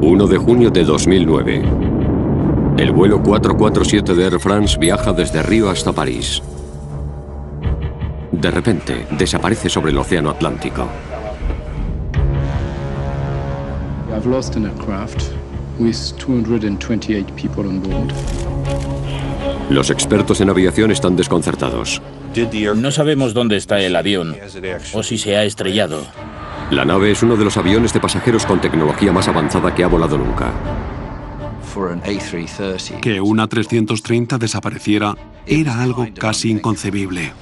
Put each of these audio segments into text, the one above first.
1 de junio de 2009. El vuelo 447 de Air France viaja desde Río hasta París. De repente, desaparece sobre el océano Atlántico. I've lost an aircraft with 228 people on board. Los expertos en aviación están desconcertados. No sabemos dónde está el avión o si se ha estrellado. La nave es uno de los aviones de pasajeros con tecnología más avanzada que ha volado nunca. Que una 330 desapareciera era algo casi inconcebible.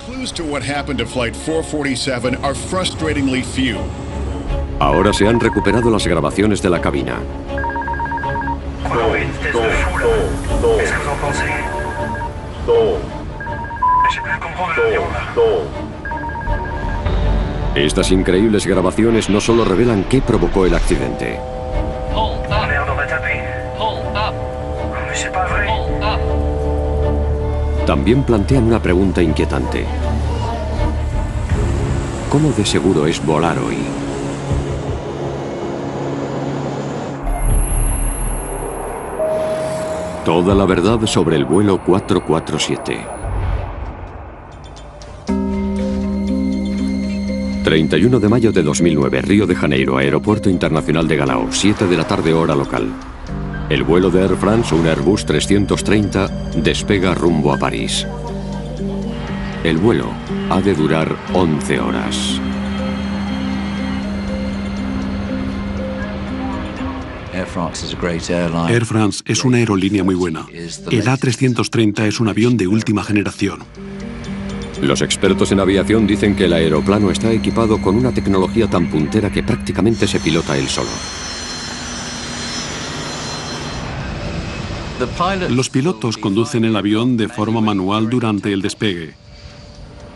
Ahora se han recuperado las grabaciones de la cabina. Estas increíbles grabaciones no solo revelan qué provocó el accidente. También plantean una pregunta inquietante. ¿Cómo de seguro es volar hoy? Toda la verdad sobre el vuelo 447. 31 de mayo de 2009, Río de Janeiro, Aeropuerto Internacional de Galeão, 7 de la tarde hora local. El vuelo de Air France, un Airbus 330, despega rumbo a París. El vuelo ha de durar 11 horas. Air France es una aerolínea muy buena. El A330 es un avión de última generación. Los expertos en aviación dicen que el aeroplano está equipado con una tecnología tan puntera que prácticamente se pilota él solo. Los pilotos conducen el avión de forma manual durante el despegue.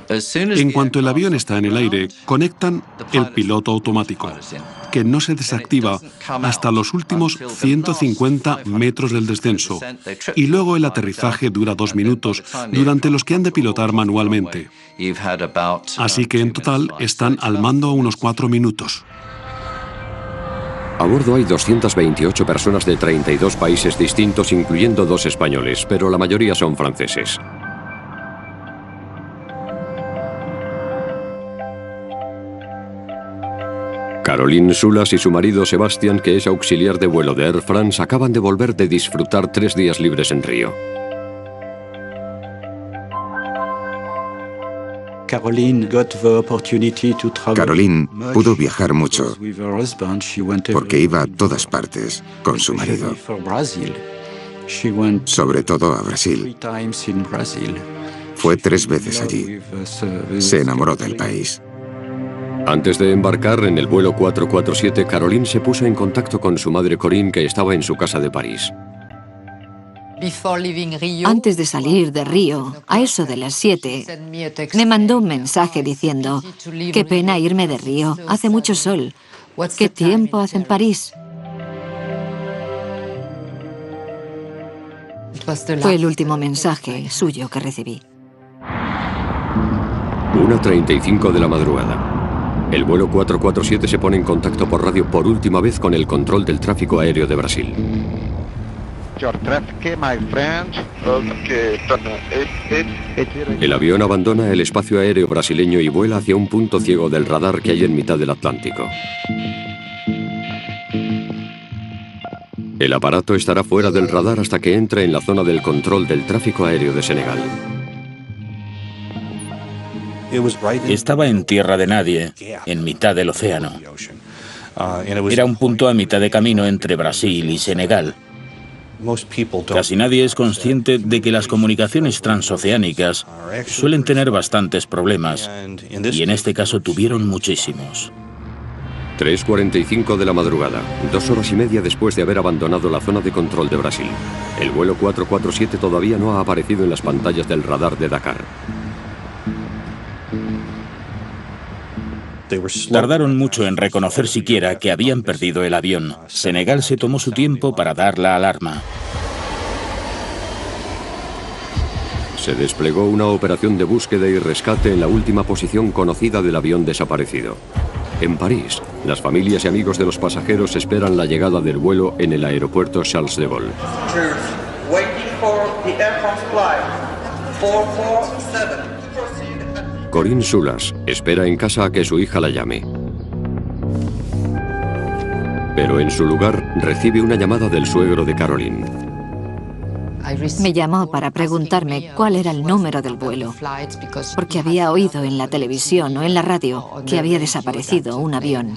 En cuanto el avión está en el aire, conectan el piloto automático, que no se desactiva hasta los últimos 150 metros del descenso, y luego el aterrizaje dura 2 minutos, durante los que han de pilotar manualmente. Así que en total están al mando unos 4 minutos. A bordo hay 228 personas de 32 países distintos, incluyendo 2 españoles, pero la mayoría son franceses. Caroline Soulas y su marido Sebastián, que es auxiliar de vuelo de Air France, acaban de volver de disfrutar 3 días libres en Río. Caroline pudo viajar mucho porque iba a todas partes con su marido, sobre todo a Brasil. Fue 3 veces allí. Se enamoró del país. Antes de embarcar en el vuelo 447, Caroline se puso en contacto con su madre Corinne, que estaba en su casa de París. Antes de salir de Río, a eso de las 7, me mandó un mensaje diciendo: qué pena irme de Río, hace mucho sol. ¿Qué tiempo hace en París? Fue el último mensaje suyo que recibí. 1:35 de la madrugada. El vuelo 447 se pone en contacto por radio por última vez con el control del tráfico aéreo de Brasil. El avión abandona el espacio aéreo brasileño y vuela hacia un punto ciego del radar que hay en mitad del Atlántico. El aparato estará fuera del radar hasta que entre en la zona del control del tráfico aéreo de Senegal. Estaba en tierra de nadie, en mitad del océano. Era un punto a mitad de camino entre Brasil y Senegal. Casi nadie es consciente de que las comunicaciones transoceánicas suelen tener bastantes problemas, y en este caso tuvieron muchísimos. 3:45 de la madrugada, 2 horas y media después de haber abandonado la zona de control de Brasil. El vuelo 447 todavía no ha aparecido en las pantallas del radar de Dakar. Tardaron mucho en reconocer siquiera que habían perdido el avión. Senegal se tomó su tiempo para dar la alarma. Se desplegó una operación de búsqueda y rescate en la última posición conocida del avión desaparecido. En París, Las familias y amigos de los pasajeros esperan la llegada del vuelo en el aeropuerto Charles de Gaulle. Corinne Sulas espera en casa a que su hija la llame. Pero en su lugar recibe una llamada del suegro de Caroline. Me llamó para preguntarme cuál era el número del vuelo, porque había oído en la televisión o en la radio que había desaparecido un avión.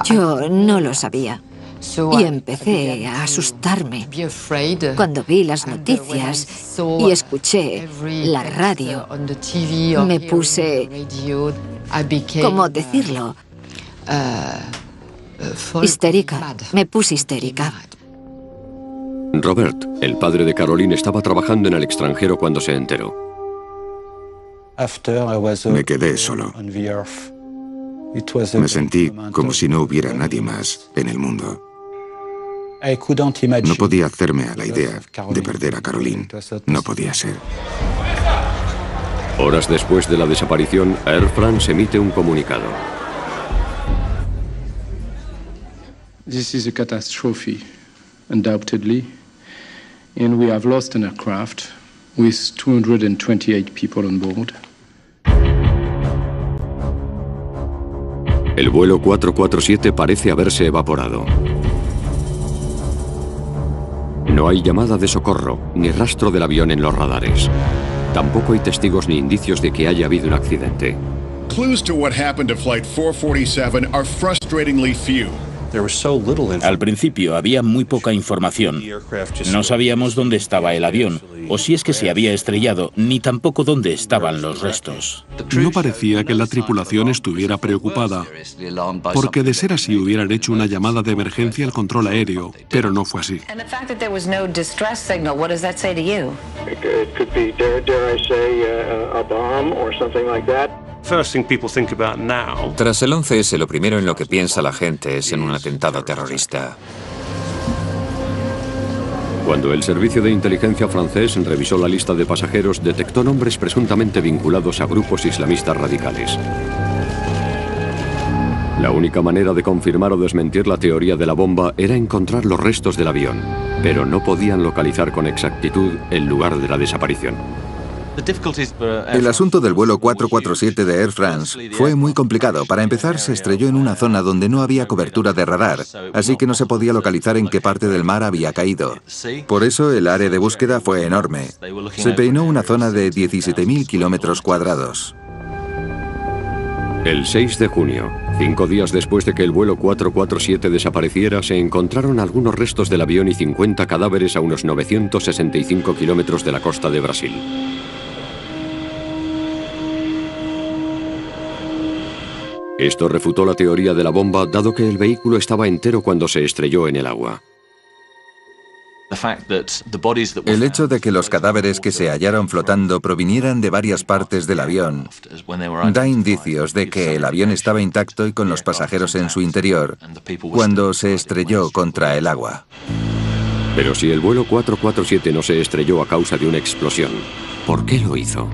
Yo no lo sabía y empecé a asustarme cuando vi las noticias y escuché la radio. Me puse, ¿cómo decirlo? Histérica. Me puse histérica. Robert, el padre de Caroline, estaba trabajando en el extranjero cuando se enteró. Me quedé solo. Me sentí como si no hubiera nadie más en el mundo. No podía hacerme a la idea de perder a Caroline. No podía ser. Horas después de la desaparición, Air France emite un comunicado. This is a catastrophe, undoubtedly, and we have lost an aircraft with 228 people on board. El vuelo 447 parece haberse evaporado. No hay llamada de socorro ni rastro del avión en los radares. Tampoco hay testigos ni indicios de que haya habido un accidente. Clues to what happened to Flight 447 are frustratingly few. Al principio había muy poca información. No sabíamos dónde estaba el avión, o si es que se había estrellado, ni tampoco dónde estaban los restos. No parecía que la tripulación estuviera preocupada, porque de ser así hubieran hecho una llamada de emergencia al control aéreo, pero no fue así. Tras el 11S, lo primero en lo que piensa la gente es en un atentado terrorista. Cuando el servicio de inteligencia francés revisó la lista de pasajeros, detectó nombres presuntamente vinculados a grupos islamistas radicales. La única manera de confirmar o desmentir la teoría de la bomba era encontrar los restos del avión, pero no podían localizar con exactitud el lugar de la desaparición. El asunto del vuelo 447 de Air France fue muy complicado. Para empezar, se estrelló en una zona donde no había cobertura de radar, así que no se podía localizar en qué parte del mar había caído. Por eso, el área de búsqueda fue enorme. Se peinó una zona de 17.000 kilómetros cuadrados. El 6 de junio, 5 días después de que el vuelo 447 desapareciera, se encontraron algunos restos del avión y 50 cadáveres a unos 965 kilómetros de la costa de Brasil. Esto refutó la teoría de la bomba, dado que el vehículo estaba entero cuando se estrelló en el agua. El hecho de que los cadáveres que se hallaron flotando provinieran de varias partes del avión da indicios de que el avión estaba intacto y con los pasajeros en su interior cuando se estrelló contra el agua. Pero si el vuelo 447 no se estrelló a causa de una explosión, ¿por qué lo hizo?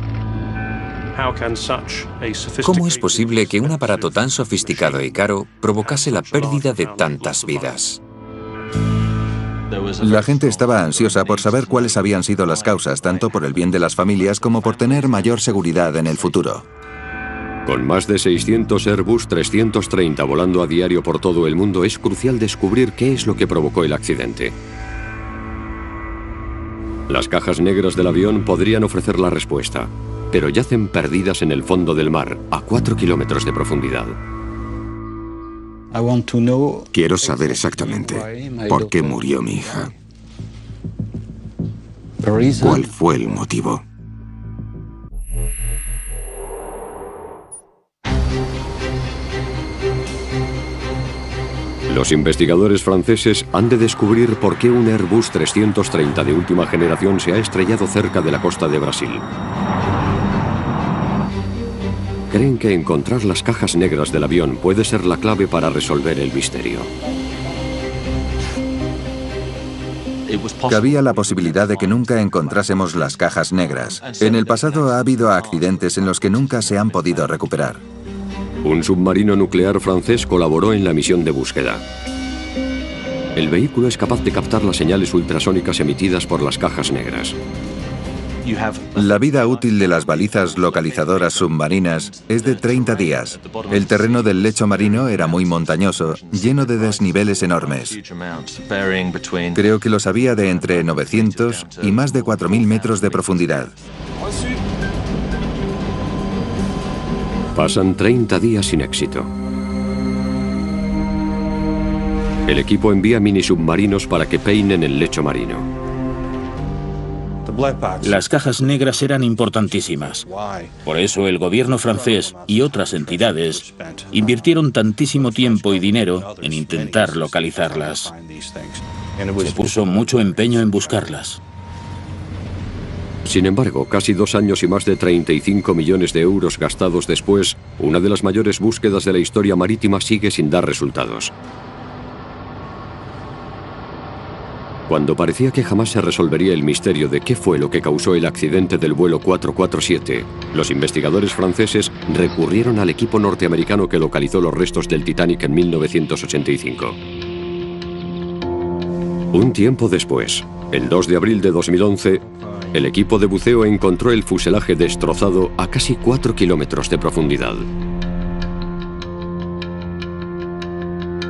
¿Cómo es posible que un aparato tan sofisticado y caro provocase la pérdida de tantas vidas? La gente estaba ansiosa por saber cuáles habían sido las causas, tanto por el bien de las familias como por tener mayor seguridad en el futuro. Con más de 600 Airbus 330 volando a diario por todo el mundo, es crucial descubrir qué es lo que provocó el accidente. Las cajas negras del avión podrían ofrecer la respuesta, pero yacen perdidas en el fondo del mar, a 4 kilómetros de profundidad. Quiero saber exactamente por qué murió mi hija. ¿Cuál fue el motivo? Los investigadores franceses han de descubrir por qué un Airbus 330 de última generación se ha estrellado cerca de la costa de Brasil. Creen que encontrar las cajas negras del avión puede ser la clave para resolver el misterio. Cabía la posibilidad de que nunca encontrásemos las cajas negras. En el pasado ha habido accidentes en los que nunca se han podido recuperar. Un submarino nuclear francés colaboró en la misión de búsqueda. El vehículo es capaz de captar las señales ultrasónicas emitidas por las cajas negras. La vida útil de las balizas localizadoras submarinas es de 30 días. El terreno del lecho marino era muy montañoso, lleno de desniveles enormes. Creo que los había de entre 900 y más de 4.000 metros de profundidad. Pasan 30 días sin éxito. El equipo envía mini submarinos para que peinen el lecho marino. Las cajas negras eran importantísimas. Por eso el gobierno francés y otras entidades invirtieron tantísimo tiempo y dinero en intentar localizarlas. Se puso mucho empeño en buscarlas. Sin embargo, casi 2 años y más de 35 millones de euros gastados después, una de las mayores búsquedas de la historia marítima sigue sin dar resultados. Cuando parecía que jamás se resolvería el misterio de qué fue lo que causó el accidente del vuelo 447, los investigadores franceses recurrieron al equipo norteamericano que localizó los restos del Titanic en 1985. Un tiempo después, el 2 de abril de 2011, el equipo de buceo encontró el fuselaje destrozado a casi 4 kilómetros de profundidad.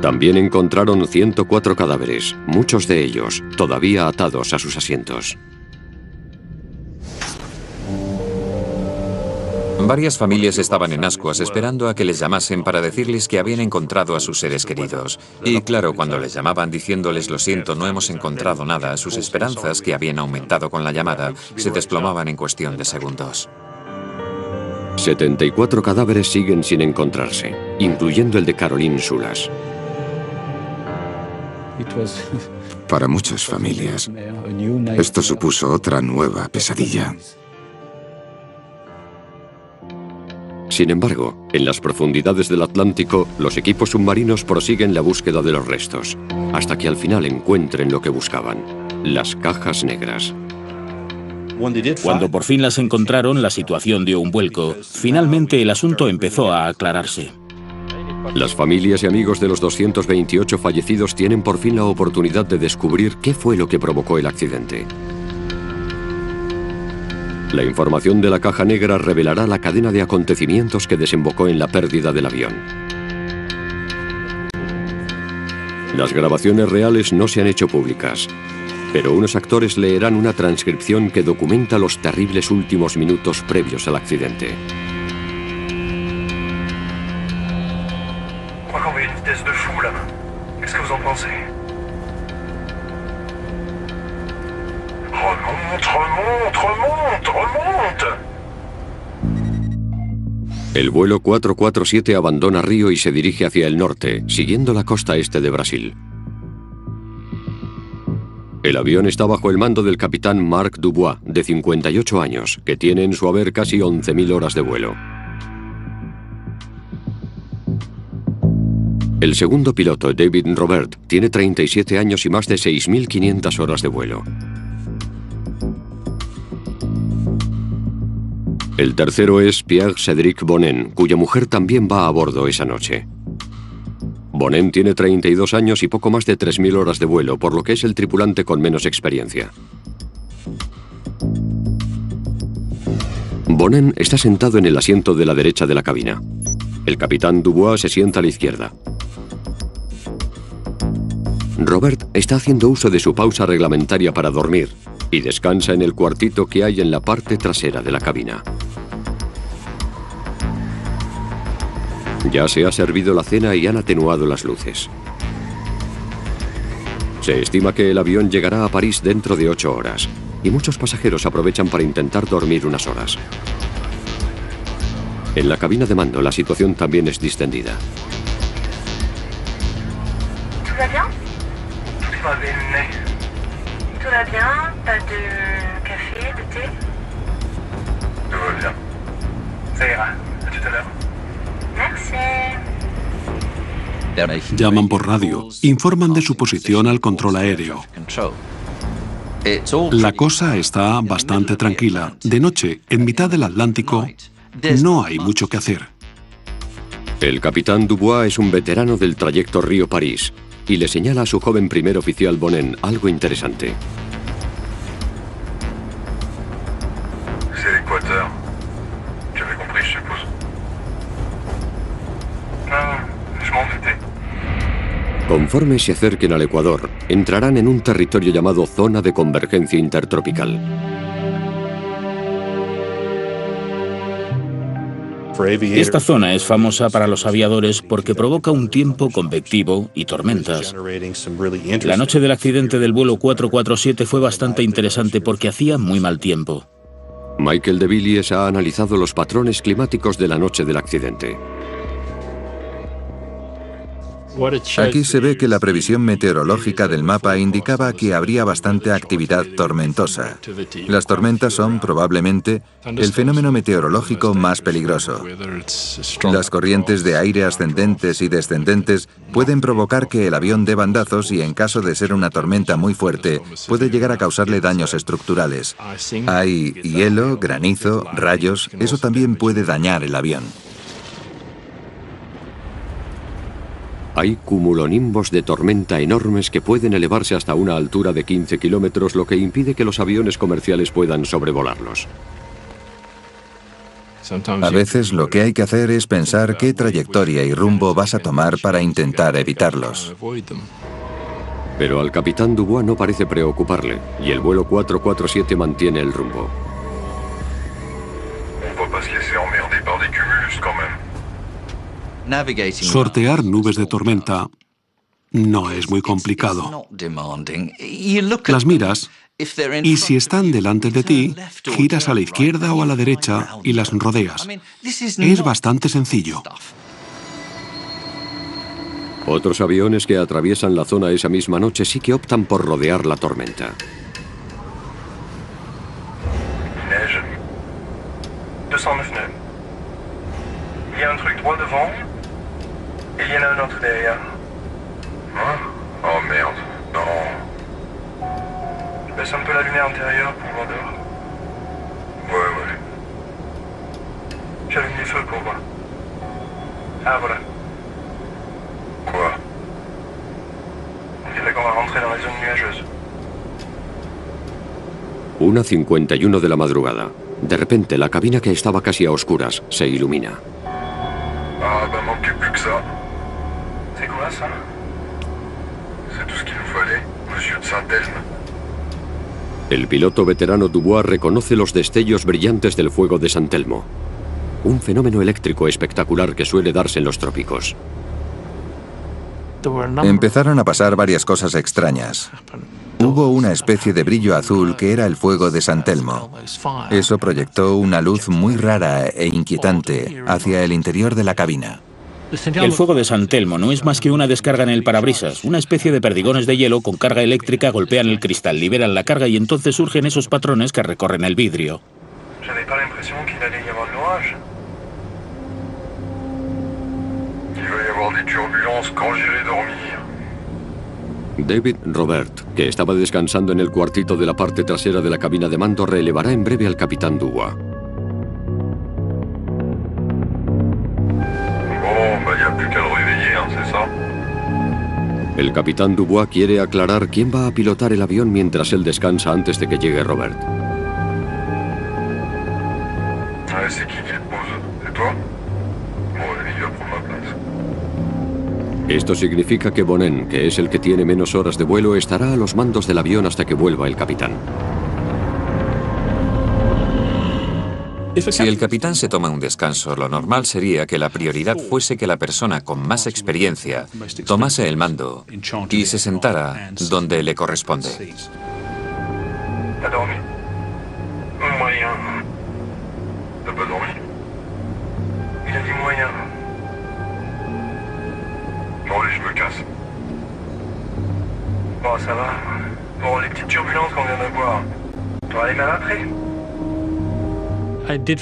También encontraron 104 cadáveres, muchos de ellos todavía atados a sus asientos. Varias familias estaban en ascuas esperando a que les llamasen para decirles que habían encontrado a sus seres queridos. Y claro, cuando les llamaban diciéndoles lo siento, no hemos encontrado nada, sus esperanzas, que habían aumentado con la llamada, se desplomaban en cuestión de segundos. 74 cadáveres siguen sin encontrarse, incluyendo el de Caroline Soulas. Para muchas familias, esto supuso otra nueva pesadilla. Sin embargo, en las profundidades del Atlántico, los equipos submarinos prosiguen la búsqueda de los restos, hasta que al final encuentren lo que buscaban, las cajas negras. Cuando por fin las encontraron, la situación dio un vuelco. Finalmente el asunto empezó a aclararse. Las familias y amigos de los 228 fallecidos tienen por fin la oportunidad de descubrir qué fue lo que provocó el accidente. La información de la caja negra revelará la cadena de acontecimientos que desembocó en la pérdida del avión. Las grabaciones reales no se han hecho públicas, pero unos actores leerán una transcripción que documenta los terribles últimos minutos previos al accidente. El vuelo 447 abandona Río y se dirige hacia el norte, siguiendo la costa este de Brasil. El avión está bajo el mando del capitán Marc Dubois, de 58 años, que tiene en su haber casi 11.000 horas de vuelo. El segundo piloto, David Robert, tiene 37 años y más de 6.500 horas de vuelo. El tercero es Pierre-Cédric Bonin, cuya mujer también va a bordo esa noche. Bonin tiene 32 años y poco más de 3.000 horas de vuelo, por lo que es el tripulante con menos experiencia. Bonin está sentado en el asiento de la derecha de la cabina. El capitán Dubois se sienta a la izquierda. Robert está haciendo uso de su pausa reglamentaria para dormir y descansa en el cuartito que hay en la parte trasera de la cabina. Ya se ha servido la cena y han atenuado las luces. Se estima que el avión llegará a París dentro de 8 horas y muchos pasajeros aprovechan para intentar dormir unas horas. En la cabina de mando la situación también es distendida. ¿Todo va bien? Todo va bien. ¿Todo va bien? ¿Pas de café, de té? Todo va bien. Ça ira. A tout à l'heure. Merci. Llaman por radio, informan de su posición al control aéreo. La cosa está bastante tranquila. De noche, en mitad del Atlántico, no hay mucho que hacer. El capitán Dubois es un veterano del trayecto Río-París y le señala a su joven primer oficial Bonnen algo interesante. C'est l'équateur. Tu avais compris, je suppose. Non, je m'en doutais. Conforme se acerquen al Ecuador, entrarán en un territorio llamado Zona de Convergencia Intertropical. Esta zona es famosa para los aviadores porque provoca un tiempo convectivo y tormentas. La noche del accidente del vuelo 447 fue bastante interesante porque hacía muy mal tiempo. Michael de Villiers ha analizado los patrones climáticos de la noche del accidente. Aquí se ve que la previsión meteorológica del mapa indicaba que habría bastante actividad tormentosa. Las tormentas son, probablemente, el fenómeno meteorológico más peligroso. Las corrientes de aire ascendentes y descendentes pueden provocar que el avión dé bandazos y, en caso de ser una tormenta muy fuerte, puede llegar a causarle daños estructurales. Hay hielo, granizo, rayos, eso también puede dañar el avión. Hay cumulonimbos de tormenta enormes que pueden elevarse hasta una altura de 15 kilómetros, lo que impide que los aviones comerciales puedan sobrevolarlos. A veces lo que hay que hacer es pensar qué trayectoria y rumbo vas a tomar para intentar evitarlos. Pero al capitán Dubois no parece preocuparle, y el vuelo 447 mantiene el rumbo. Sortear nubes de tormenta no es muy complicado. Las miras y si están delante de ti, giras a la izquierda o a la derecha y las rodeas. Es bastante sencillo. Otros aviones que atraviesan la zona esa misma noche sí que optan por rodear la tormenta. Il y a un truc droit devant, et il y en a un autre derrière. Hein? Oh merde, non. Je baisse un peu la lumière intérieure pour voir dehors. Ouais. J'allume les feux pour voir. Ah voilà. Quoi? On dirait qu'on va rentrer dans la zone nuageuse. 1:51 de la madrugada. De repente, la cabina que estaba casi a oscuras se ilumina. Ah, bah manquait plus que ça. C'est quoi ça? C'est tout ce qu'il nous fallait, monsieur de Saint-Elme. El piloto veterano Dubois reconoce los destellos brillantes del fuego de San Telmo, un fenómeno eléctrico espectacular que suele darse en los trópicos. Empezaron a pasar varias cosas extrañas. Hubo una especie de brillo azul que era el fuego de San Telmo. Eso proyectó una luz muy rara e inquietante hacia el interior de la cabina. El fuego de San Telmo no es más que una descarga en el parabrisas. Una especie de perdigones de hielo con carga eléctrica golpean el cristal, liberan la carga y entonces surgen esos patrones que recorren el vidrio. David Robert, que estaba descansando en el cuartito de la parte trasera de la cabina de mando, relevará en breve al capitán Dubois. El capitán Dubois quiere aclarar quién va a pilotar el avión mientras él descansa antes de que llegue Robert. Esto significa que Bonnen, que es el que tiene menos horas de vuelo, estará a los mandos del avión hasta que vuelva el capitán. Si el capitán se toma un descanso, lo normal sería que la prioridad fuese que la persona con más experiencia tomase el mando y se sentara donde le corresponde. Bon, ça va. Bon, les petites turbulences qu'on vient d'avoir. Tu vas aller mal après?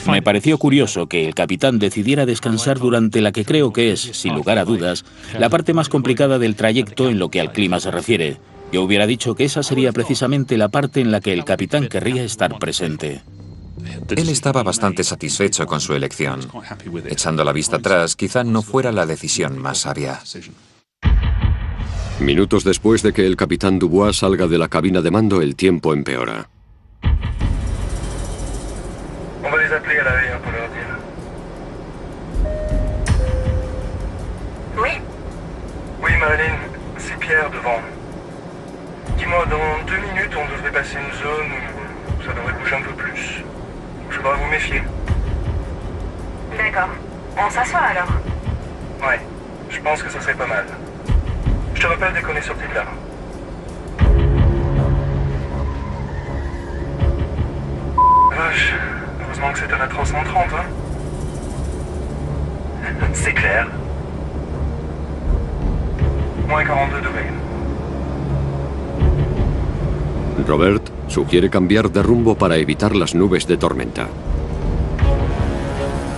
Me pareció curioso que el capitán decidiera descansar durante la que creo que es, sin lugar a dudas, la parte más complicada del trayecto en lo que al clima se refiere. Yo hubiera dicho que esa sería precisamente la parte en la que el capitán querría estar presente. Él estaba bastante satisfecho con su elección. Echando la vista atrás, quizá no fuera la decisión más sabia. Minutos después de que el capitán Dubois salga de la cabina de mando, el tiempo empeora. Oui, Marilyn, c'est Pierre devant. Dis-moi, dans 2 minutes, on devrait passer une zone où ça devrait bouger un peu plus. Il faudra vous méfier. D'accord. On s'assoit alors? Ouais, je pense que ça serait pas mal. Je te rappelle dès qu'on est sorti de là. Vache, heureusement que c'est un A330, hein? C'est clair. Moins 42 degrés. Robert sugiere cambiar de rumbo para evitar las nubes de tormenta.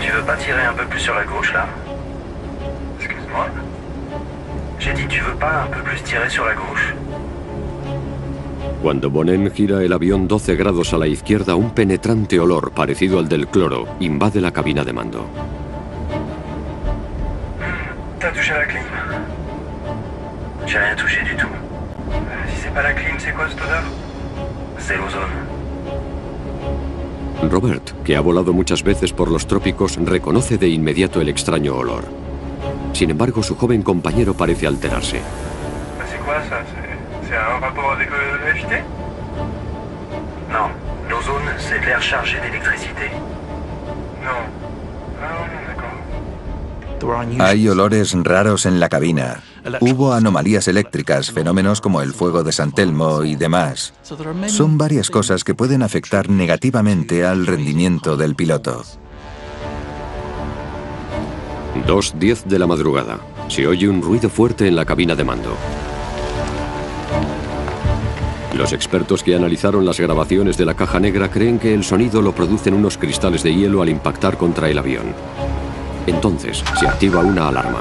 Tu veux pas tirer un peu plus sur la gauche, là? Excuse-moi? J'ai dit, tu veux pas un peu plus tirer sur la gauche? Cuando Bonin gira el avión 12 grados a la izquierda, un penetrante olor parecido al del cloro invade la cabina de mando. T'as touché la clim? J'ai rien touché du tout. Si c'est pas la clim, c'est quoi cette odeur? C'est l'ozone. Robert, que ha volado muchas veces por los trópicos, reconoce de inmediato el extraño olor. Sin embargo, su joven compañero parece alterarse. C'est quoi ça? C'est un rapport avec l'électricité? Non, l'ozone, c'est de l'air chargé d'électricité. Non. Ah, d'accord. Hay olores raros en la cabina. Hubo anomalías eléctricas, fenómenos como el fuego de San Telmo y demás. Son varias cosas que pueden afectar negativamente al rendimiento del piloto. 2:10 de la madrugada. Se oye un ruido fuerte en la cabina de mando. Los expertos que analizaron las grabaciones de la caja negra creen que el sonido lo producen unos cristales de hielo al impactar contra el avión. Entonces, se activa una alarma.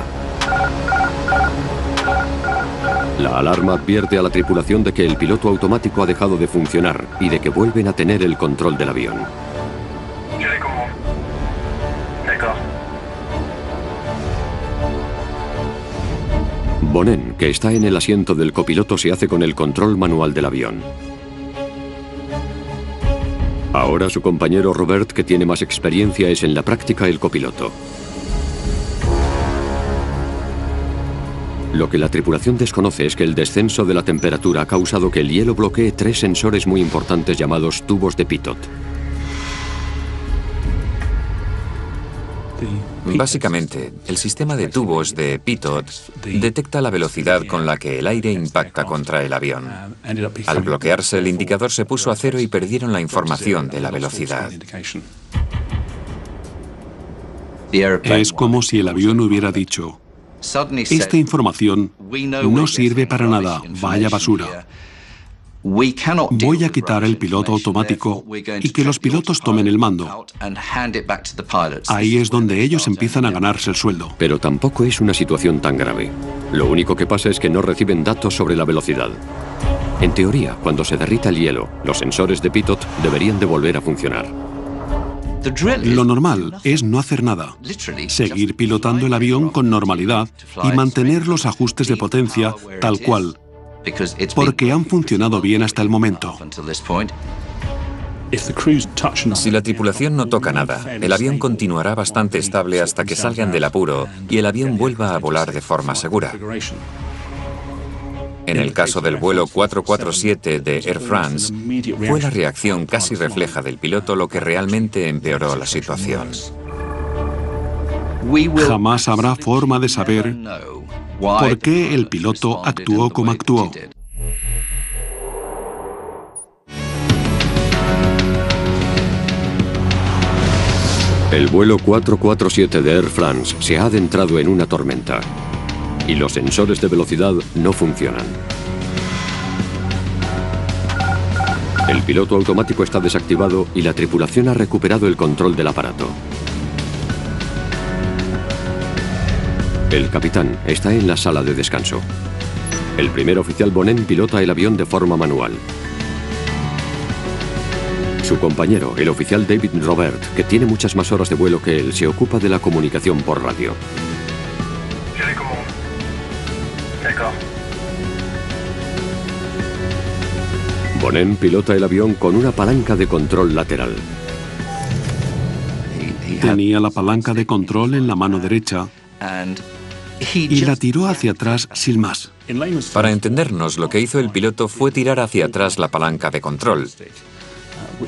La alarma advierte a la tripulación de que el piloto automático ha dejado de funcionar y de que vuelven a tener el control del avión. Bonin, que está en el asiento del copiloto, se hace con el control manual del avión. Ahora su compañero Robert, que tiene más experiencia, es en la práctica el copiloto. Lo que la tripulación desconoce es que el descenso de la temperatura ha causado que el hielo bloquee 3 sensores muy importantes llamados tubos de pitot. Básicamente, el sistema de tubos de pitot detecta la velocidad con la que el aire impacta contra el avión. Al bloquearse, el indicador se puso a cero y perdieron la información de la velocidad. Es como si el avión hubiera dicho: esta información no sirve para nada, vaya basura. Voy a quitar el piloto automático y que los pilotos tomen el mando. Ahí es donde ellos empiezan a ganarse el sueldo. Pero tampoco es una situación tan grave. Lo único que pasa es que no reciben datos sobre la velocidad. En teoría, cuando se derrita el hielo, los sensores de pitot deberían de volver a funcionar. Lo normal es no hacer nada, seguir pilotando el avión con normalidad y mantener los ajustes de potencia tal cual, porque han funcionado bien hasta el momento. Si la tripulación no toca nada, el avión continuará bastante estable hasta que salgan del apuro y el avión vuelva a volar de forma segura. En el caso del vuelo 447 de Air France, fue la reacción casi refleja del piloto lo que realmente empeoró la situación. Jamás habrá forma de saber por qué el piloto actuó como actuó. El vuelo 447 de Air France se ha adentrado en una tormenta y los sensores de velocidad no funcionan. El piloto automático está desactivado y la tripulación ha recuperado el control del aparato. El capitán está en la sala de descanso. El primer oficial Bonin pilota el avión de forma manual. Su compañero, el oficial David Robert, que tiene muchas más horas de vuelo que él, se ocupa de la comunicación por radio. Bonin pilota el avión con una palanca de control lateral. Tenía la palanca de control en la mano derecha y la tiró hacia atrás sin más. Para entendernos, lo que hizo el piloto fue tirar hacia atrás la palanca de control,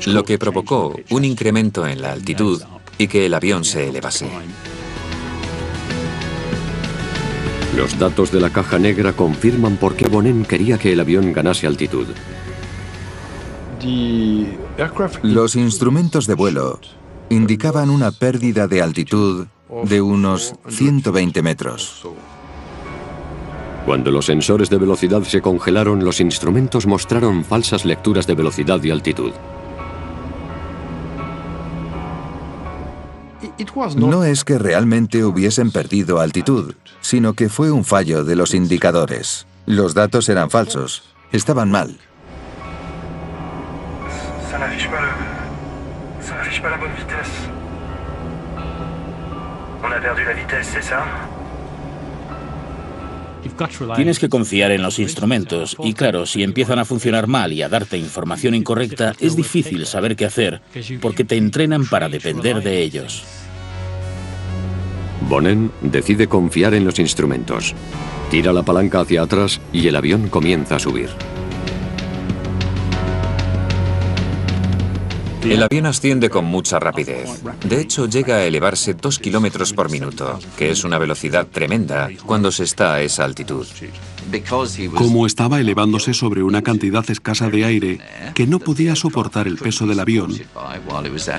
lo que provocó un incremento en la altitud y que el avión se elevase. Los datos de la caja negra confirman por qué Bonin quería que el avión ganase altitud. Los instrumentos de vuelo indicaban una pérdida de altitud de unos 120 metros. Cuando los sensores de velocidad se congelaron, los instrumentos mostraron falsas lecturas de velocidad y altitud. No es que realmente hubiesen perdido altitud, sino que fue un fallo de los indicadores. Los datos eran falsos, estaban mal. Ça n'affiche pas la bonne vitesse. On a perdu la vitesse, c'est ça? Tienes que confiar en los instrumentos y claro, si empiezan a funcionar mal y a darte información incorrecta, es difícil saber qué hacer porque te entrenan para depender de ellos. Bonin decide confiar en los instrumentos. Tira la palanca hacia atrás y el avión comienza a subir. El avión asciende con mucha rapidez. De hecho, llega a elevarse 2 kilómetros por minuto, que es una velocidad tremenda cuando se está a esa altitud. Como estaba elevándose sobre una cantidad escasa de aire que no podía soportar el peso del avión,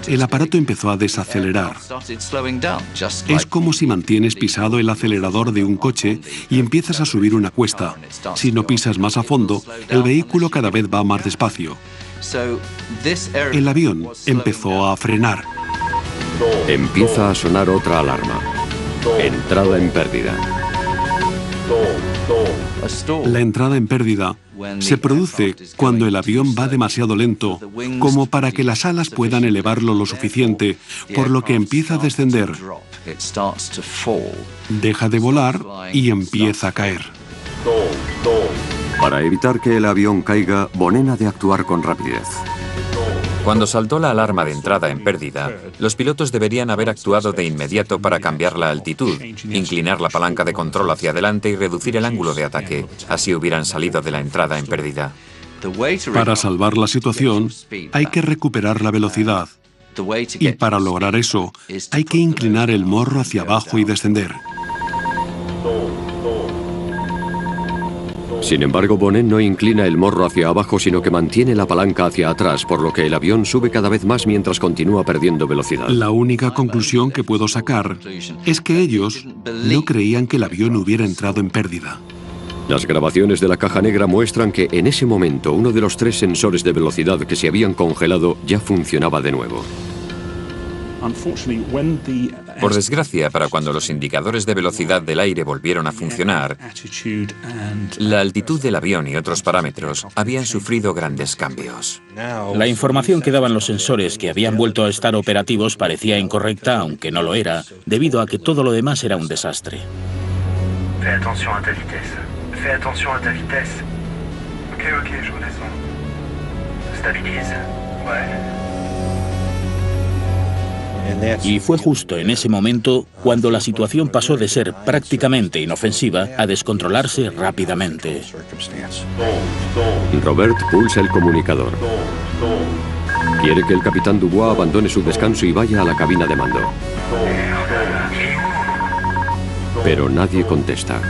el aparato empezó a desacelerar. Es como si mantienes pisado el acelerador de un coche y empiezas a subir una cuesta. Si no pisas más a fondo, el vehículo cada vez va más despacio. El avión empezó a frenar. Empieza a sonar otra alarma. Entrada en pérdida. La entrada en pérdida se produce cuando el avión va demasiado lento como para que las alas puedan elevarlo lo suficiente, por lo que empieza a descender. Deja de volar y empieza a caer. Para evitar que el avión caiga, Bonin ha de actuar con rapidez. Cuando saltó la alarma de entrada en pérdida, los pilotos deberían haber actuado de inmediato para cambiar la altitud, inclinar la palanca de control hacia adelante y reducir el ángulo de ataque. Así hubieran salido de la entrada en pérdida. Para salvar la situación, hay que recuperar la velocidad. Y para lograr eso, hay que inclinar el morro hacia abajo y descender. Sin embargo, Bonin no inclina el morro hacia abajo, sino que mantiene la palanca hacia atrás, por lo que el avión sube cada vez más mientras continúa perdiendo velocidad. La única conclusión que puedo sacar es que ellos no creían que el avión hubiera entrado en pérdida. Las grabaciones de la caja negra muestran que en ese momento uno de los 3 sensores de velocidad que se habían congelado ya funcionaba de nuevo. Por desgracia, para cuando los indicadores de velocidad del aire volvieron a funcionar, la altitud del avión y otros parámetros habían sufrido grandes cambios. La información que daban los sensores que habían vuelto a estar operativos parecía incorrecta, aunque no lo era, debido a que todo lo demás era un desastre. Fais attention à ta vitesse. Fais attention à ta vitesse. Ok, je redescends. Stabilise. Ouais. Y fue justo en ese momento cuando la situación pasó de ser prácticamente inofensiva a descontrolarse rápidamente. Robert pulsa el comunicador. Quiere que el capitán Dubois abandone su descanso y vaya a la cabina de mando. Pero nadie contesta.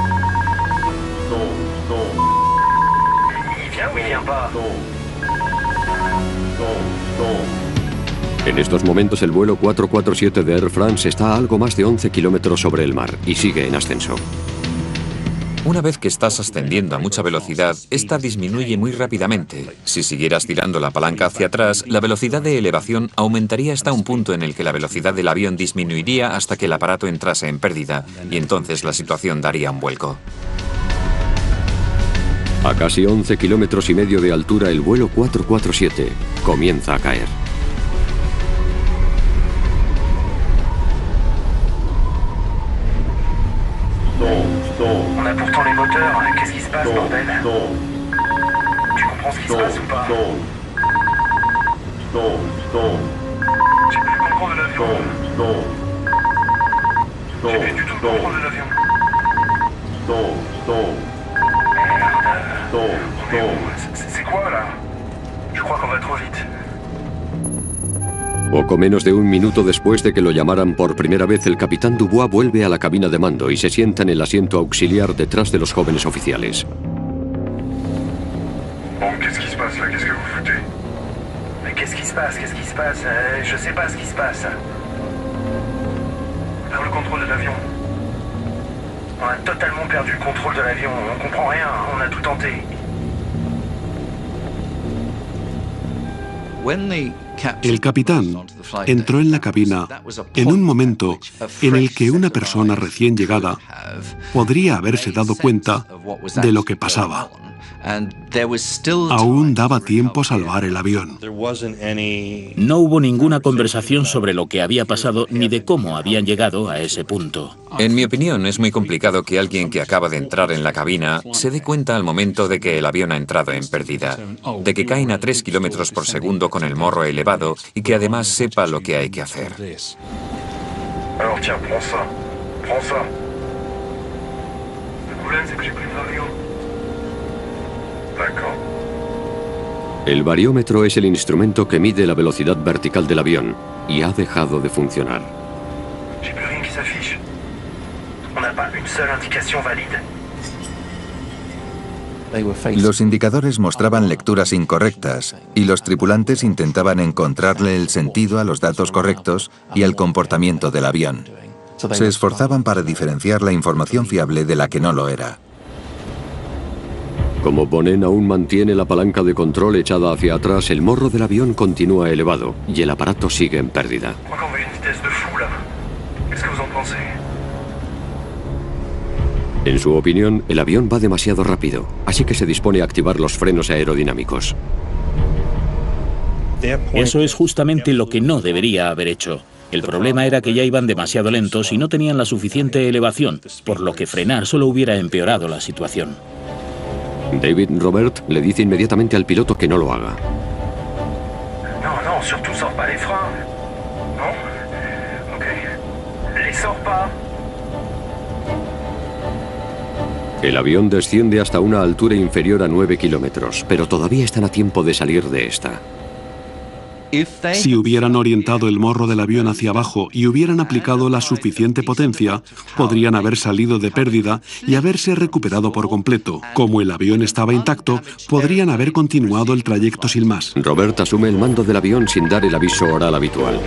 En estos momentos el vuelo 447 de Air France está a algo más de 11 kilómetros sobre el mar y sigue en ascenso. Una vez que estás ascendiendo a mucha velocidad, esta disminuye muy rápidamente. Si siguieras tirando la palanca hacia atrás, la velocidad de elevación aumentaría hasta un punto en el que la velocidad del avión disminuiría hasta que el aparato entrase en pérdida, y entonces la situación daría un vuelco. A casi 11 kilómetros y medio de altura, el vuelo 447 comienza a caer. Docteur, qu'est-ce qui se passe, bordel? Tu comprends ce qui se passe ou pas? J'ai plus le contrôle de l'avion. J'ai plus du tout le contrôle de l'avion. Merde. On est où? C'est quoi, là? Je crois qu'on va trop vite. Poco menos de un minuto después de que lo llamaran por primera vez, el capitán Dubois vuelve a la cabina de mando y se sienta en el asiento auxiliar detrás de los jóvenes oficiales. Bon, qu'est-ce qui se passe là? Qu'est-ce que vous foutez? Mais qu'est-ce qui se passe? Qu'est-ce qui se passe? Je sais pas ce qui se passe. Vers le contrôle de l'avion. On a totalement perdu le contrôle de l'avion. On comprend rien. On a tout tenté. El capitán entró en la cabina en un momento en el que una persona recién llegada podría haberse dado cuenta de lo que pasaba. Aún daba tiempo a salvar el avión. No hubo ninguna conversación sobre lo que había pasado ni de cómo habían llegado a ese punto. En mi opinión, es muy complicado que alguien que acaba de entrar en la cabina se dé cuenta al momento de que el avión ha entrado en pérdida, de que caen a 3 kilómetros por segundo con el morro elevado y que además sepa lo que hay que hacer. Alors tiens, prends ça. Prends ça. Le problème, c'est que j'ai pris l'avion. D'accord. El bariómetro es el instrumento que mide la velocidad vertical del avión y ha dejado de funcionar. J'ai plus rien qui s'affiche. On n'a pas une seule indication valide. Los indicadores mostraban lecturas incorrectas y los tripulantes intentaban encontrarle el sentido a los datos correctos y al comportamiento del avión. Se esforzaban para diferenciar la información fiable de la que no lo era. Como Bonnen aún mantiene la palanca de control echada hacia atrás, el morro del avión continúa elevado y el aparato sigue en pérdida. En su opinión, el avión va demasiado rápido, así que se dispone a activar los frenos aerodinámicos. Eso es justamente lo que no debería haber hecho. El problema era que ya iban demasiado lentos y no tenían la suficiente elevación, por lo que frenar solo hubiera empeorado la situación. David Robert le dice inmediatamente al piloto que no lo haga. No, surtout sors pas les freins. ¿No? Ok. Les sors pas. El avión desciende hasta una altura inferior a 9 kilómetros, pero todavía están a tiempo de salir de esta. Si hubieran orientado el morro del avión hacia abajo y hubieran aplicado la suficiente potencia, podrían haber salido de pérdida y haberse recuperado por completo. Como el avión estaba intacto, podrían haber continuado el trayecto sin más. Robert asume el mando del avión sin dar el aviso oral habitual.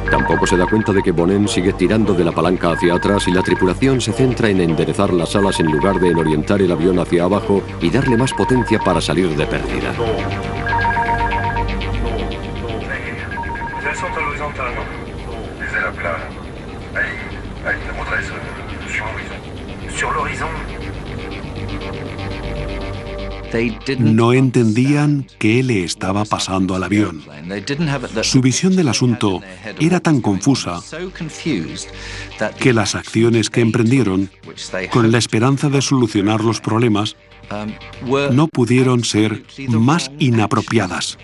Tampoco se da cuenta de que Bonnen sigue tirando de la palanca hacia atrás y la tripulación se centra en enderezar las alas en lugar de en orientar el avión hacia abajo y darle más potencia para salir de pérdida. No entendían qué le estaba pasando al avión. Su visión del asunto era tan confusa que las acciones que emprendieron, con la esperanza de solucionar los problemas, no pudieron ser más inapropiadas.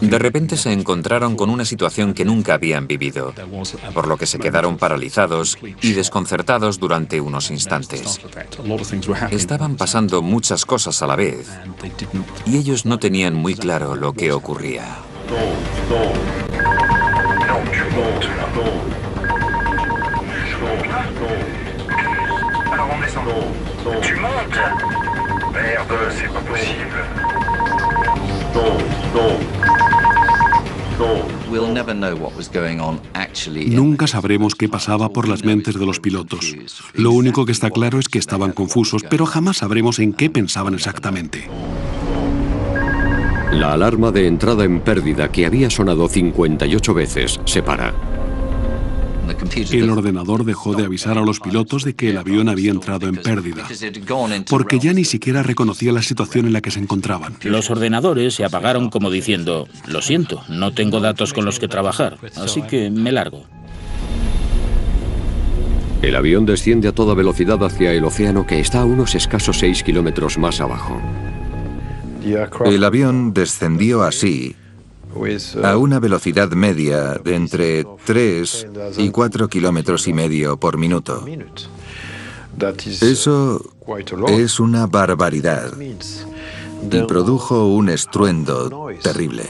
De repente se encontraron con una situación que nunca habían vivido, por lo que se quedaron paralizados y desconcertados durante unos instantes. Estaban pasando muchas cosas a la vez y ellos no tenían muy claro lo que ocurría. Nunca sabremos qué pasaba por las mentes de los pilotos. Lo único que está claro es que estaban confusos, pero jamás sabremos en qué pensaban exactamente. La alarma de entrada en pérdida, que había sonado 58 veces, se para. El ordenador dejó de avisar a los pilotos de que el avión había entrado en pérdida, porque ya ni siquiera reconocía la situación en la que se encontraban. Los ordenadores se apagaron como diciendo, lo siento, no tengo datos con los que trabajar, así que me largo. El avión desciende a toda velocidad hacia el océano, que está a unos escasos 6 kilómetros más abajo. El avión descendió así, a una velocidad media de entre 3 y 4 kilómetros y medio por minuto. Eso es una barbaridad y produjo un estruendo terrible.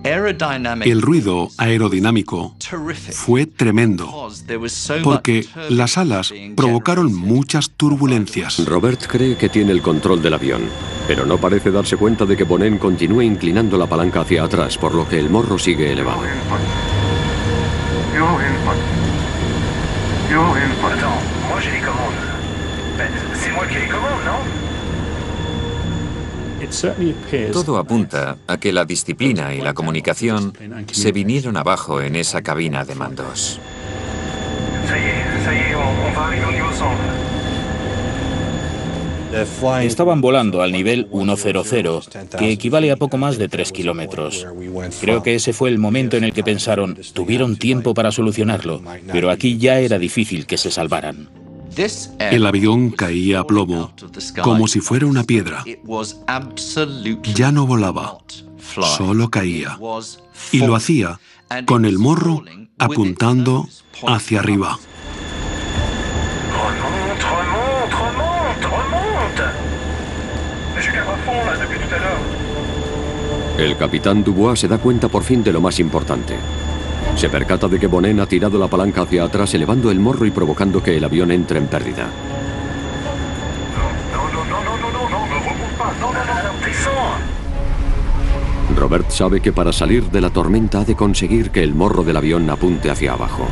El ruido aerodinámico fue tremendo, porque las alas provocaron muchas turbulencias. Robert cree que tiene el control del avión, pero no parece darse cuenta de que Bonin continúa inclinando la palanca hacia atrás, por lo que el morro sigue elevado. Todo apunta a que la disciplina y la comunicación se vinieron abajo en esa cabina de mandos. Estaban volando al nivel 100, que equivale a poco más de 3 kilómetros. Creo que ese fue el momento en el que pensaron, tuvieron tiempo para solucionarlo, pero aquí ya era difícil que se salvaran. El avión caía a plomo, como si fuera una piedra. Ya no volaba, solo caía. Y lo hacía con el morro apuntando hacia arriba. El capitán Dubois se da cuenta por fin de lo más importante. Se percata de que Bonin ha tirado la palanca hacia atrás, elevando el morro y provocando que el avión entre en pérdida. Robert sabe que para salir de la tormenta ha de conseguir que el morro del avión apunte hacia abajo.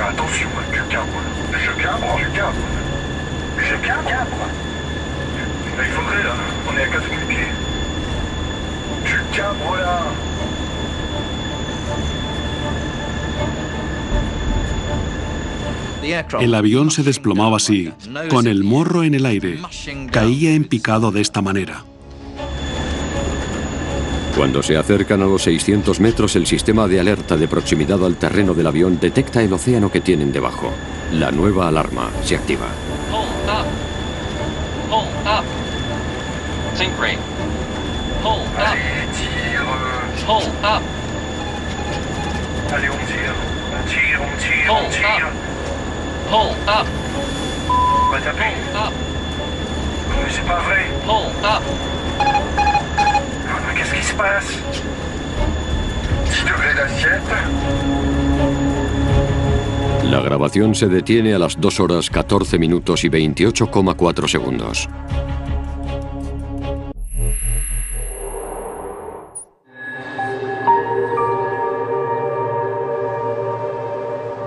Attention, je cabre. Je cabre. Je cabre. Il faudrait là, on est à 4000 pieds. Je cabre là. El avión se desplomaba así, con el morro en el aire. Caía en picado de esta manera. Cuando se acercan a los 600 metros, el sistema de alerta de proximidad al terreno del avión detecta el océano que tienen debajo. La nueva alarma se activa. Hold up. Hold up. Sink rate. Hold up. Allez, tire. Hold up. Allez, on tire. On tire, on tire, on tire. Hold up. On va taper. Hold up. Mais c'est pas vrai. Hold up. Qu'est-ce qui se passe? 10 degrés d'assiette. La grabación se detiene a las 2 horas 14 minutos y 28,4 segundos.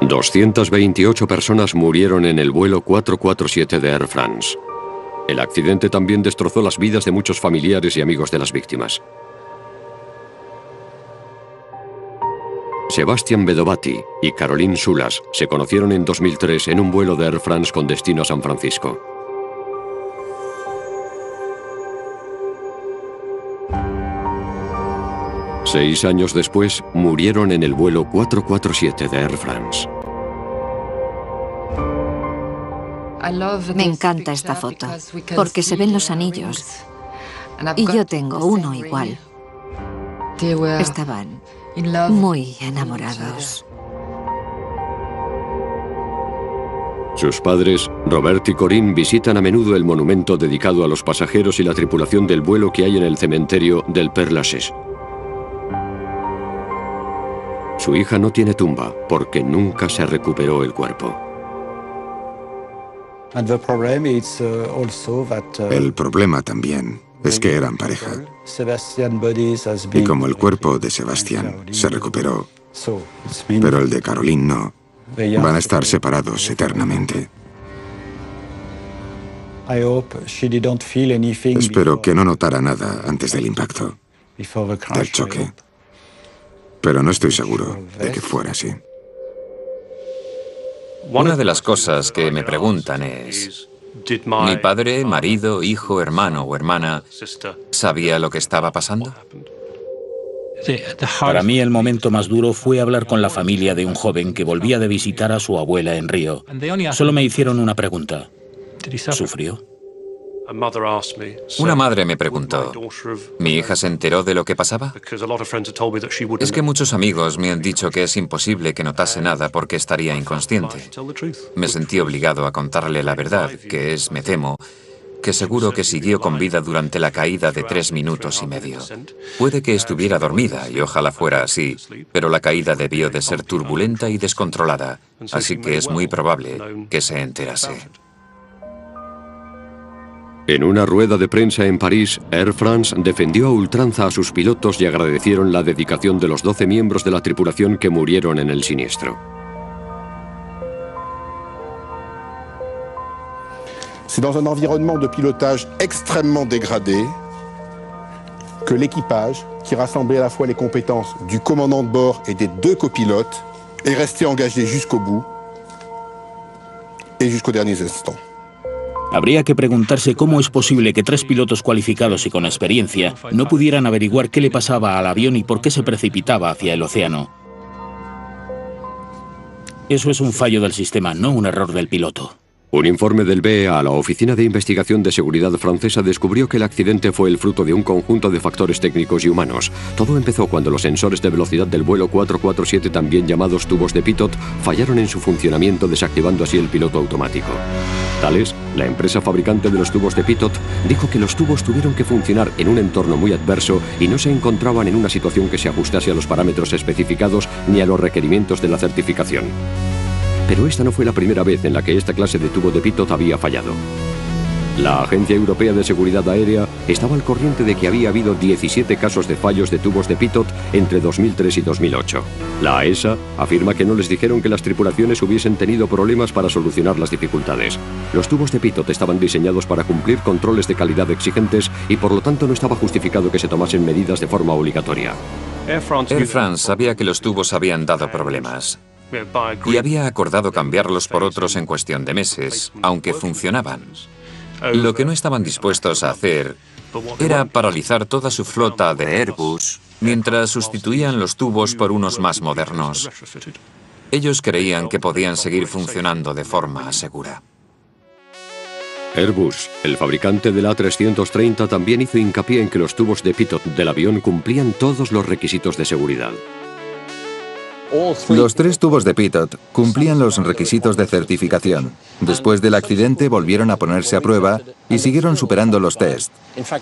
...228 personas murieron en el vuelo 447 de Air France. El accidente también destrozó las vidas de muchos familiares y amigos de las víctimas. Sebastian Bedovati y Caroline Soulas se conocieron en 2003 en un vuelo de Air France con destino a San Francisco. Seis años después, murieron en el vuelo 447 de Air France. Me encanta esta foto, porque se ven los anillos. Y yo tengo uno igual. Estaban muy enamorados. Sus padres, Robert y Corinne, visitan a menudo el monumento dedicado a los pasajeros y la tripulación del vuelo que hay en el cementerio del Père Lachaise. Su hija no tiene tumba porque nunca se recuperó el cuerpo. El problema también es que eran pareja. Y como el cuerpo de Sebastián se recuperó, pero el de Caroline no, Van a estar separados eternamente. Espero que no notara nada antes del impacto, del choque. Pero no estoy seguro de que fuera así. Una de las cosas que me preguntan es, ¿mi padre, marido, hijo, hermano o hermana sabía lo que estaba pasando? Para mí el momento más duro fue hablar con la familia de un joven que volvía de visitar a su abuela en Río. Solo me hicieron una pregunta. ¿Sufrió? Una madre me preguntó, ¿mi hija se enteró de lo que pasaba? Es que muchos amigos me han dicho que es imposible que notase nada porque estaría inconsciente. Me sentí obligado a contarle la verdad, que es, me temo, que seguro que siguió con vida durante la caída de 3 minutos y medio. Puede que estuviera dormida, y ojalá fuera así, pero la caída debió de ser turbulenta y descontrolada, así que es muy probable que se enterase. En una rueda de prensa en París, Air France defendió a ultranza a sus pilotos y agradecieron la dedicación de los 12 miembros de la tripulación que murieron en el siniestro. C'est dans un environnement de pilotage extrêmement dégradé que l'équipage, qui rassemblait à la fois les compétences du commandant de bord et des 2 copilotes, est resté engagé jusqu'au bout et jusqu'aux derniers instants. Habría que preguntarse cómo es posible que 3 pilotos cualificados y con experiencia no pudieran averiguar qué le pasaba al avión y por qué se precipitaba hacia el océano. Eso es un fallo del sistema, no un error del piloto. Un informe del BEA a la Oficina de Investigación de Seguridad francesa descubrió que el accidente fue el fruto de un conjunto de factores técnicos y humanos. Todo empezó cuando los sensores de velocidad del vuelo 447, también llamados tubos de pitot, fallaron en su funcionamiento, desactivando así el piloto automático. Thales, la empresa fabricante de los tubos de pitot, dijo que los tubos tuvieron que funcionar en un entorno muy adverso y no se encontraban en una situación que se ajustase a los parámetros especificados ni a los requerimientos de la certificación. Pero esta no fue la primera vez en la que esta clase de tubo de pitot había fallado. La Agencia Europea de Seguridad Aérea estaba al corriente de que había habido 17 casos de fallos de tubos de pitot entre 2003 y 2008. La AESA afirma que no les dijeron que las tripulaciones hubiesen tenido problemas para solucionar las dificultades. Los tubos de pitot estaban diseñados para cumplir controles de calidad exigentes y por lo tanto no estaba justificado que se tomasen medidas de forma obligatoria. Air France sabía que los tubos habían dado problemas y había acordado cambiarlos por otros en cuestión de meses, aunque funcionaban. Lo que no estaban dispuestos a hacer era paralizar toda su flota de Airbus mientras sustituían los tubos por unos más modernos. Ellos creían que podían seguir funcionando de forma segura. Airbus, el fabricante del A330, también hizo hincapié en que los tubos de pitot del avión cumplían todos los requisitos de seguridad. Los 3 tubos de pitot cumplían los requisitos de certificación. Después del accidente volvieron a ponerse a prueba y siguieron superando los test.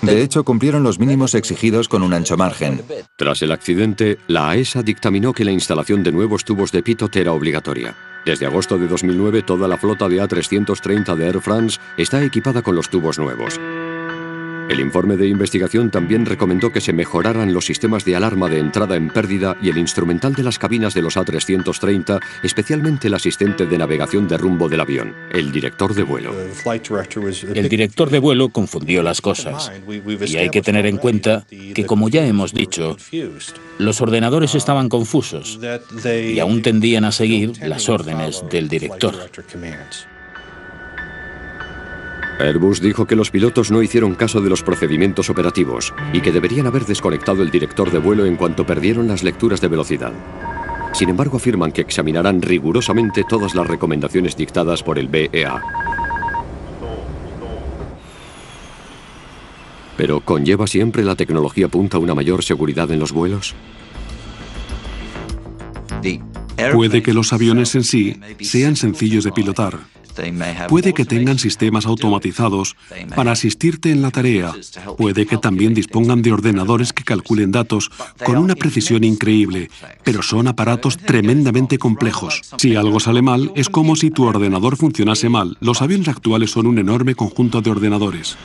De hecho, cumplieron los mínimos exigidos con un ancho margen. Tras el accidente, la AESA dictaminó que la instalación de nuevos tubos de pitot era obligatoria. Desde agosto de 2009, toda la flota de A330 de Air France está equipada con los tubos nuevos. El informe de investigación también recomendó que se mejoraran los sistemas de alarma de entrada en pérdida y el instrumental de las cabinas de los A330, especialmente el asistente de navegación de rumbo del avión, el director de vuelo. El director de vuelo confundió las cosas. Y hay que tener en cuenta que, como ya hemos dicho, los ordenadores estaban confusos y aún tendían a seguir las órdenes del director. Airbus dijo que los pilotos no hicieron caso de los procedimientos operativos y que deberían haber desconectado el director de vuelo en cuanto perdieron las lecturas de velocidad. Sin embargo, afirman que examinarán rigurosamente todas las recomendaciones dictadas por el BEA. ¿Pero conlleva siempre la tecnología punta una mayor seguridad en los vuelos? Puede que los aviones en sí sean sencillos de pilotar. Puede que tengan sistemas automatizados para asistirte en la tarea. Puede que también dispongan de ordenadores que calculen datos con una precisión increíble, pero son aparatos tremendamente complejos. Si algo sale mal, es como si tu ordenador funcionase mal. Los aviones actuales son un enorme conjunto de ordenadores.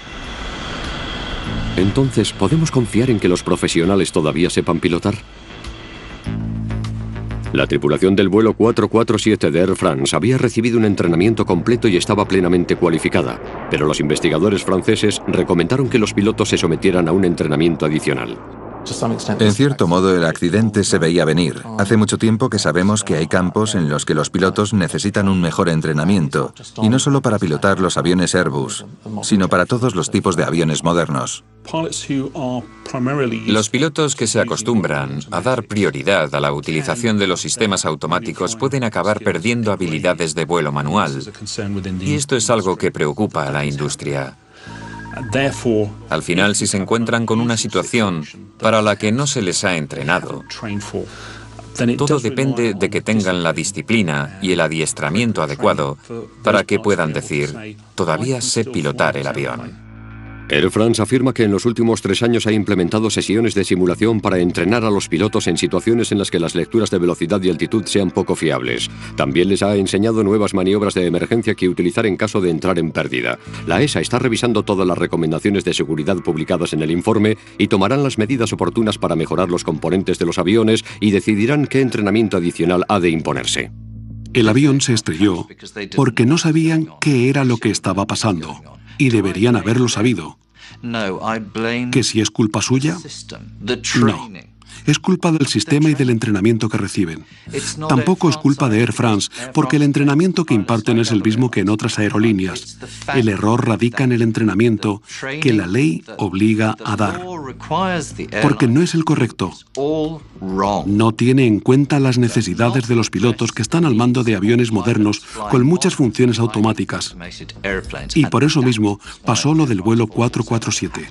Entonces, ¿podemos confiar en que los profesionales todavía sepan pilotar? La tripulación del vuelo 447 de Air France había recibido un entrenamiento completo y estaba plenamente cualificada, pero los investigadores franceses recomendaron que los pilotos se sometieran a un entrenamiento adicional. En cierto modo, el accidente se veía venir. Hace mucho tiempo que sabemos que hay campos en los que los pilotos necesitan un mejor entrenamiento, y no solo para pilotar los aviones Airbus, sino para todos los tipos de aviones modernos. Los pilotos que se acostumbran a dar prioridad a la utilización de los sistemas automáticos pueden acabar perdiendo habilidades de vuelo manual, y esto es algo que preocupa a la industria. Al final, si se encuentran con una situación para la que no se les ha entrenado, todo depende de que tengan la disciplina y el adiestramiento adecuado para que puedan decir, todavía sé pilotar el avión. Air France afirma que en los últimos 3 años ha implementado sesiones de simulación para entrenar a los pilotos en situaciones en las que las lecturas de velocidad y altitud sean poco fiables. También les ha enseñado nuevas maniobras de emergencia que utilizar en caso de entrar en pérdida. La ESA está revisando todas las recomendaciones de seguridad publicadas en el informe y tomarán las medidas oportunas para mejorar los componentes de los aviones y decidirán qué entrenamiento adicional ha de imponerse. El avión se estrelló porque no sabían qué era lo que estaba pasando, y deberían haberlo sabido. ¿Que si es culpa suya? No. Es culpa del sistema y del entrenamiento que reciben. Tampoco es culpa de Air France, porque el entrenamiento que imparten es el mismo que en otras aerolíneas. El error radica en el entrenamiento que la ley obliga a dar, porque no es el correcto. No tiene en cuenta las necesidades de los pilotos que están al mando de aviones modernos con muchas funciones automáticas. Y por eso mismo pasó lo del vuelo 447.